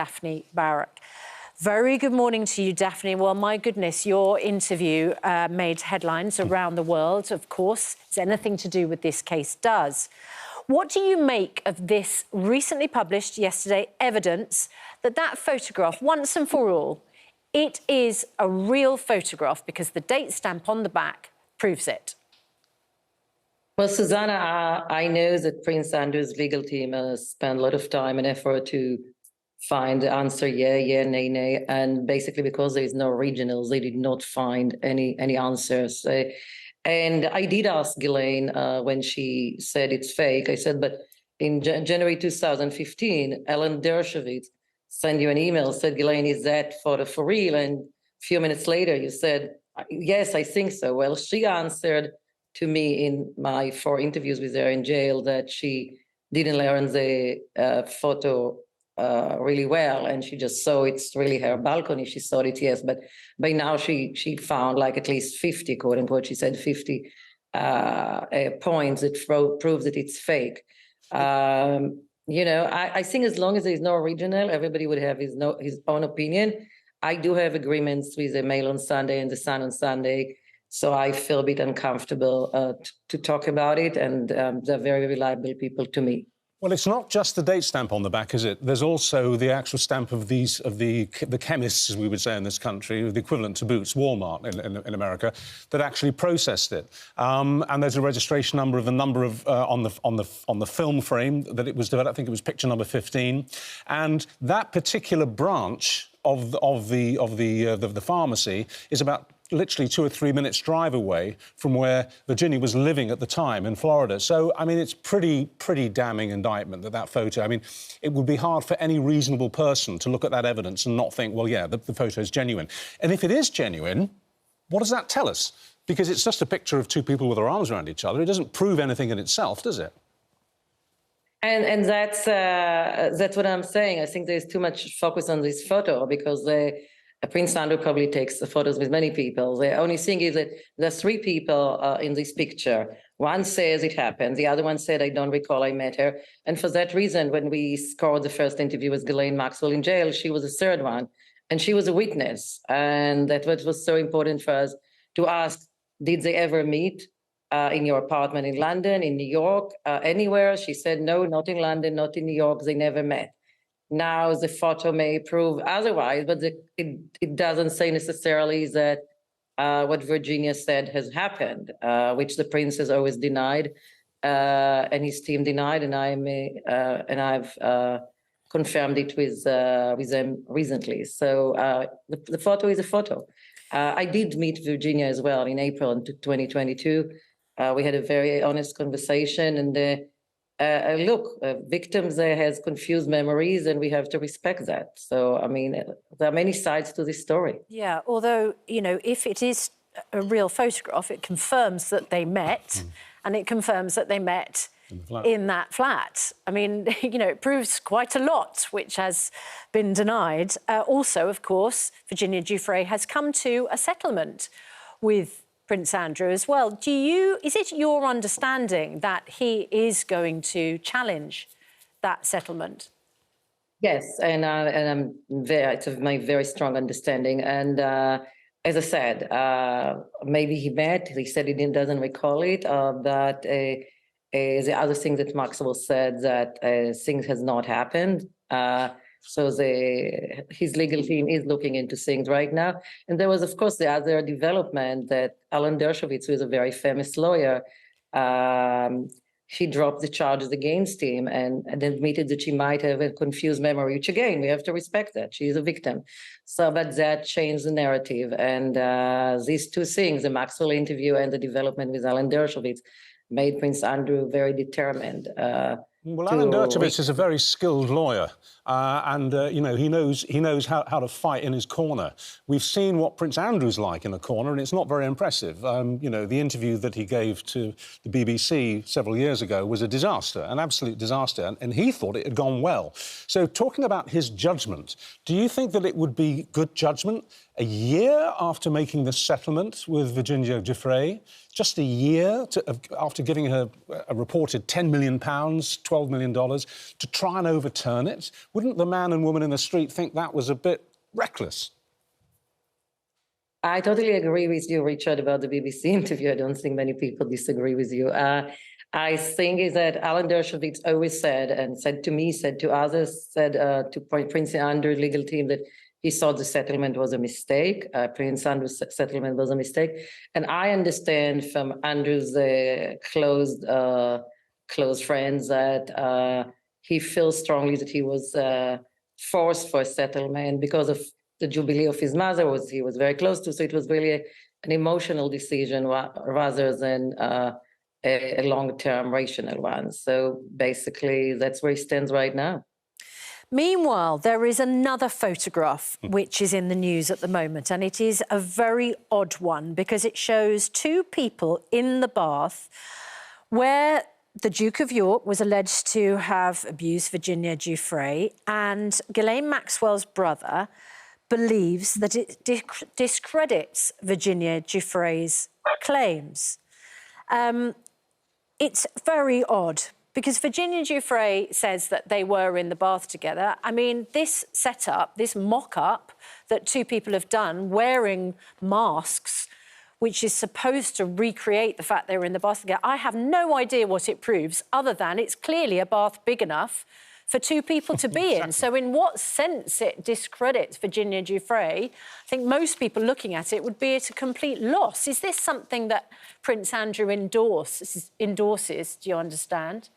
Daphne Barrack. Very good morning to you, Daphne. Well, my goodness, your interview made headlines around the world, of course, as anything to do with this case does. What do you make of this recently published yesterday evidence that that photograph, once and for all, it is a real photograph because the date stamp on the back proves it? Well, Susanna, I know that Prince Andrew's legal team spent a lot of time and effort to find the answer, yeah, nay. And basically because there is no originals, they did not find any answers. And I did ask Ghislaine when she said it's fake. I said, but in January 2015, Ellen Dershowitz sent you an email, said, Ghislaine, is that photo for real? And a few minutes later, you said, yes, I think so. Well, she answered to me in my 4 interviews with her in jail that she didn't learn the photo really well, and she just saw it's really her balcony. She saw it, yes, but by now she found like at least 50, quote unquote, she said 50 points that prove that it's fake. You know, I think as long as there's no original, everybody would have his own opinion. I do have agreements with the Mail on Sunday and the Sun on Sunday, so I feel a bit uncomfortable to talk about it, and they're very reliable people to me. Well, it's not just the date stamp on the back, is it? There's also the actual stamp of the chemists, as we would say in this country, the equivalent to Boots, Walmart in America, that actually processed it. And there's a registration number of the number of on the film frame that it was developed. I think it was picture number 15, and that particular branch of the pharmacy is about literally 2 or 3 minutes drive away from where Virginia was living at the time in Florida. So, I mean, it's pretty damning indictment, that photo. I mean, it would be hard for any reasonable person to look at that evidence and not think, well, yeah, the photo's genuine. And if it is genuine, what does that tell us? Because it's just a picture of 2 people with their arms around each other. It doesn't prove anything in itself, does it? And that's what I'm saying. I think there's too much focus on this photo because Prince Andrew probably takes the photos with many people. The only thing is that there's 3 people in this picture. One says it happened. The other one said, I don't recall I met her. And for that reason, when we scored the first interview with Ghislaine Maxwell in jail, she was the 3rd one. And she was a witness. And that was so important for us to ask, did they ever meet in your apartment in London, in New York, anywhere? She said, no, not in London, not in New York. They never met. Now the photo may prove otherwise, but it doesn't say necessarily that what Virginia said has happened, which the prince has always denied, and his team denied, and I've confirmed it with them recently. So the photo is a photo. I did meet Virginia as well in April 2022. We had a very honest conversation, and look, victims has confused memories, and we have to respect that. So, I mean, there are many sides to this story. Yeah, although, you know, if it is a real photograph, it confirms that they met, and it confirms that they met in that flat. I mean, you know, it proves quite a lot, which has been denied. Also, of course, Virginia Giuffre has come to a settlement with Prince Andrew as well. Is it your understanding that he is going to challenge that settlement? Yes, and it's my very strong understanding. And as I said, maybe he met. He said he doesn't recall it. But the other thing that Maxwell said that things has not happened. So his legal team is looking into things right now. And there was, of course, the other development that Ellen Dershowitz, who is a very famous lawyer, she dropped the charges against him and admitted that she might have a confused memory, which, again, we have to respect that. She is a victim. So, but that changed the narrative. And these 2 things, the Maxwell interview and the development with Ellen Dershowitz, made Prince Andrew very determined. Well, Alan Dershowitz is a very skilled lawyer, and you know, he knows how to fight in his corner. We've seen what Prince Andrew's like in a corner, and it's not very impressive. You know, the interview that he gave to the BBC several years ago was a disaster, an absolute disaster, and he thought it had gone well. So, talking about his judgment, do you think that it would be good judgment a year after making the settlement with Virginia Giuffre, just a year after giving her a reported £10 million, $12 million, to try and overturn it. Wouldn't the man and woman in the street think that was a bit reckless? I totally agree with you, Richard, about the BBC interview. I don't think many people disagree with you. I think is that Alan Dershowitz always said, and said to me, said to others, said to Prince Andrew's legal team that he thought the settlement was a mistake. Prince Andrew's settlement was a mistake. And I understand from Andrew's close friends that he feels strongly that he was forced for a settlement because of the jubilee of his mother, he was very close to. So it was really an emotional decision rather than a long-term rational one. So basically, that's where he stands right now. Meanwhile, there is another photograph which is in the news at the moment, and it is a very odd one because it shows two people in the bath where the Duke of York was alleged to have abused Virginia Giuffre, and Ghislaine Maxwell's brother believes that it discredits Virginia Giuffre's claims. It's very odd because Virginia Giuffre says that they were in the bath together. I mean, this setup, this mock-up that two people have done wearing masks, which is supposed to recreate the fact they were in the bath together, I have no idea what it proves other than it's clearly a bath big enough for two people to be in. So in what sense it discredits Virginia Giuffre, I think most people looking at it would be at a complete loss. Is this something that Prince Andrew endorses, do you understand?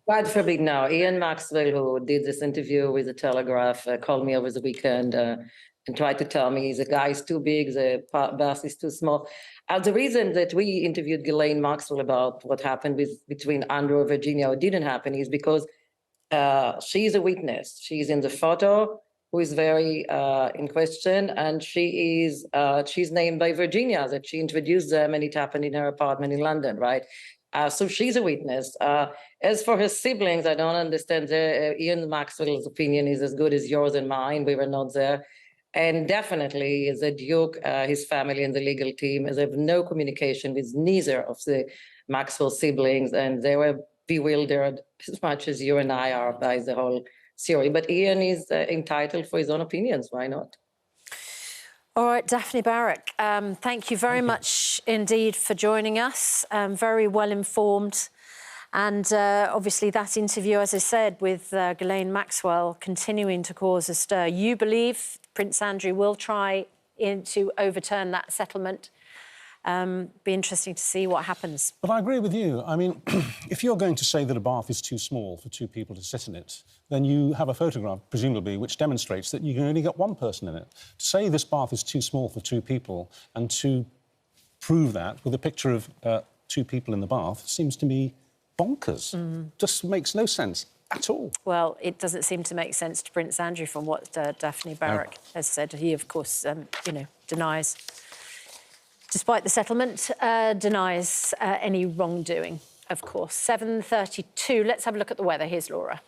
God forbid, no. Ian Maxwell, who did this interview with the Telegraph, called me over the weekend and tried to tell me the guy is too big, the bath is too small. The reason that we interviewed Ghislaine Maxwell about what happened between Andrew and Virginia, what didn't happen, is because she's a witness. She's in the photo, who is very in question, and she's named by Virginia, that she introduced them, and it happened in her apartment in London, right? So she's a witness. As for her siblings, I don't understand. Ian Maxwell's opinion is as good as yours and mine. We were not there. And definitely the Duke, his family and the legal team have no communication with neither of the Maxwell siblings, and they were bewildered as much as you and I are by the whole theory. But Ian is entitled for his own opinions. Why not? All right, Daphne Barrack, thank you very much indeed for joining us. Very well informed. And obviously that interview, as I said, with Ghislaine Maxwell continuing to cause a stir. You believe Prince Andrew will try to overturn that settlement? Be interesting to see what happens. But I agree with you. I mean, if you're going to say that a bath is too small for two people to sit in it, then you have a photograph, presumably, which demonstrates that you can only get one person in it. To say this bath is too small for two people and to prove that with a picture of two people in the bath seems to me bonkers. Just makes no sense at all. Well, it doesn't seem to make sense to Prince Andrew from what Daphne Barrack has said. He, of course, denies, despite the settlement, denies any wrongdoing, of course. 7:32. Let's have a look at the weather. Here's Laura.